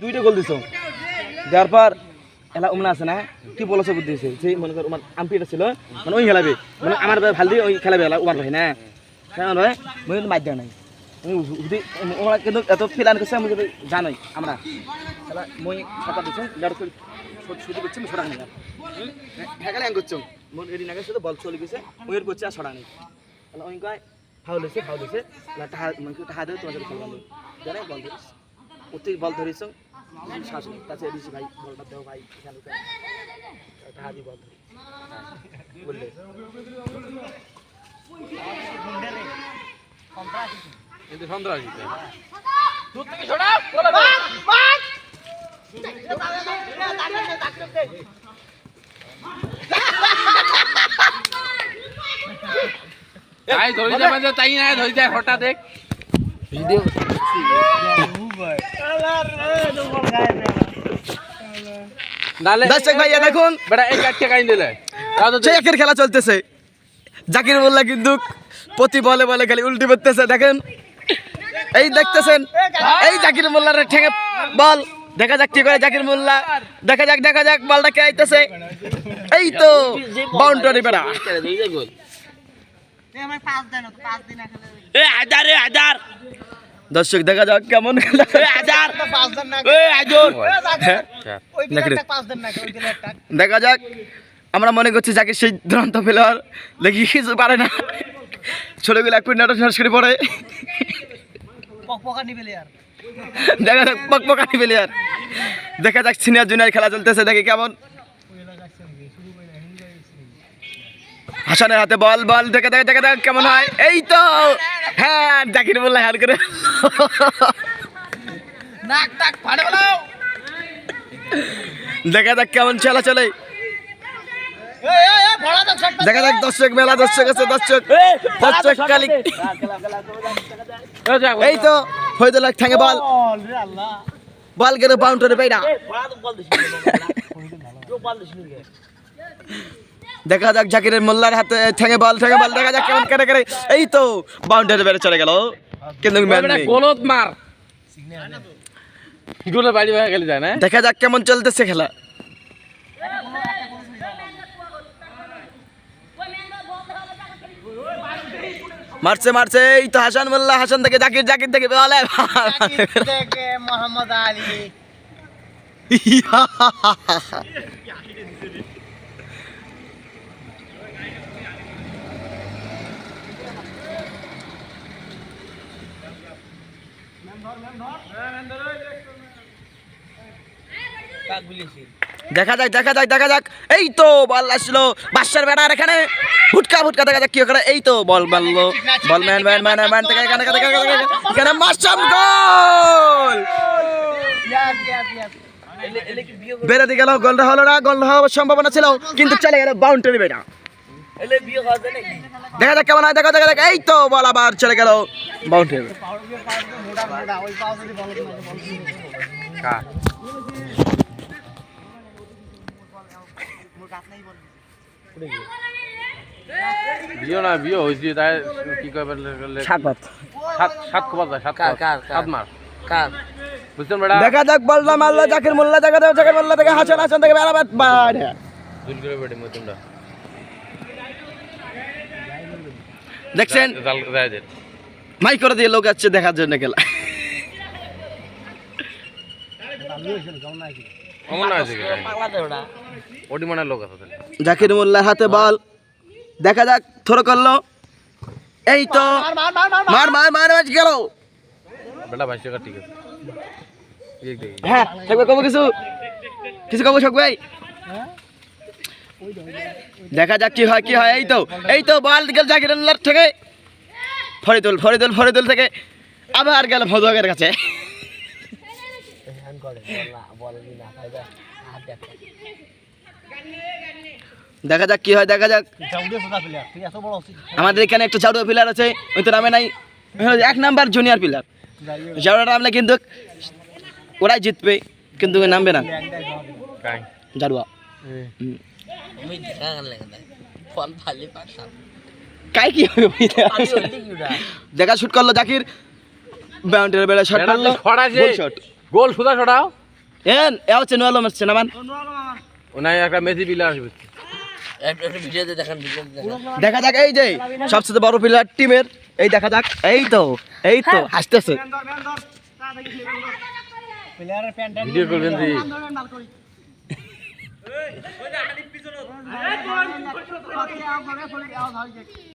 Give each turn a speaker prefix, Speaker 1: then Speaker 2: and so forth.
Speaker 1: দুইটা গোল দিছো দেওয়ার পর এলা উমনা আছে না কি বলছো বুদ্ধি দিছে সেই মনে কর আম্পিটা ছিল মানে ওই খেলাবে মানে আমার ভাল দিয়ে ওই খেলাবে এলা উমার ভাই না কেমন ভাই মই কিন্তু বাদ দেওয়া নাই ওরা কিন্তু এত প্ল্যান করছে আমি যদি জানাই আমরা এলা মই ছাতা দিছো লড় শুধু করছি আমি ছড়া নেই হেকালে আং করছো মোর এদিন আগে শুধু বল চলে গেছে ওইর করছে আর ছড়া নেই এলা ওই কয় ফাউল হয়েছে না টাহা মানে টাহা দেবে তোমার সাথে খেলবা জানে বল ধরিস ওতেই বল ধরিস শ্বাস নেই কাছে দিছি ভাই বলটা দেও ভাই খেলো টাহা দি বল ধরি বললে
Speaker 2: কিন্তু সন্ত্রাসী
Speaker 1: দূর থেকে ছড়া
Speaker 2: তাই ধরে যাবে যে তাই না ধরে যায় হঠাৎ দেখ ভিডিও
Speaker 1: দর্শক ভাইয়া দেখুন
Speaker 2: বেটা এই কাটতে কাইন দিলে
Speaker 1: চেকের খেলা চলতেছে জাকির মোল্লা কিন্তু প্রতি বলে বলে খালি উল্টি করতেছে দেখেন এই দেখতেছেন এই জাকির মোল্লার ঠেঙে বল দেখা যাক কি করে জাকির মোল্লা দেখা যাক বলটা কে আইতেছে এই তো বাউন্ডারি বেড়া দর্শক দেখা যাক কেমন খেলা দেখা যাক আমরা মনে করছি যাকে সেই দুরন্ত প্লেয়ার দেখি কিছু পারে না ছোটগুলো এক নাটক সরাসরি পড়ে দেখা যাক পকপকানি প্লেয়ার দেখা যাক সিনিয়র জুনিয়র খেলা চলতেছে দেখি কেমন হাসানের হাতে বল দেখা কেমন হয় এই তো হ্যাঁ জাকির মোল্লা হাল করে দেখা যাক কেমন খেলা চলে দেখা যাক দর্শক আছে দর্শক কালি এই তো হয়তো লাগ ঠ্যাঙে বল গেলে বাউন্ডারি বাইরা দেখা যাক জাকিরের মোল্লার হাতে ঠেঙে বল দেখা যাক কেমন করে এই তো বাউন্ডারি বাইরে চলে গেল কিন্তু
Speaker 2: গোলত মার গোলে বাড়ি হয়ে গেল যায় না
Speaker 1: দেখা যাক কেমন চলতেছে খেলা মারছে এই তো হাসান মোল্লা হাসান থেকে জাকির থেকে বলে মোহাম্মদ আলী দেখা যাক এই তো বল আসলো বাদশার বেড়ার এখানে ফুটকা দেখা যাক কি করে এই তো বল মারলো বল ম্যান থেকে এখানে মাশাম গোল বেড়ে দিয়ে গেল গোলটা হলো না গোল হওয়ার সম্ভাবনা ছিল কিন্তু চলে গেল বাউন্ডারি বেড়া দেখা যাক কেমন হয় দেখা যাক এই তো বল আবার চলে গেল বাউন্ডারি
Speaker 2: বিয়ে হয়েছে তাই কি কয় সাত খবর যায় সাত মাস বুঝছেন বেটা
Speaker 1: দেখা যাক বললাম আল্লাহ জাকির মোল্লা জাকির মোল্লা থেকে হাসান থেকে বেড়াবাদ বাইরে
Speaker 2: জুল করে বেটে মতনটা
Speaker 1: দেখছেন মাই করে দিয়ে লোক আসছে দেখার জন্য খেলা জাকির মোল্লার হাতে বল দেখা যাক থ্রো করলো এই তো মার গেল
Speaker 2: বেটা 22 টাকা ঠিক আছে
Speaker 1: হ্যাঁ থাকবে কব কিছু কব শোক ভাই দেখা যাক কি হয় এই তো বল গেল জাকির মোল্লার থেকে ফরিদুল থেকে আবার গেল ভদুয়াগের কাছে দেখা যাক কি হয় আমাদের এখানে একটা জাউড়া প্লেয়ার আছে ওই তো নামে নাই 1 নাম্বার জুনিয়র প্লেয়ার জাউড়া নামলে কিন্তু ওরাই জিতবে কিন্তু নামবে না জাড়ুয়া কাই কি দেখা শুট করলো জাকির বাউন্ডারি বেলা শট মারলো
Speaker 2: গোল সুদা ছড়াও
Speaker 1: এন এও চেনো আলো মারছে না মান
Speaker 2: ওনাই একটা মেসি প্লেয়ার আসবে
Speaker 1: দেখা যাক এই যে সবচেয়ে বড় প্লেয়ার টিমের এই দেখা যাক এই তো হাসতেছে
Speaker 2: ভিডিও করবেন তুই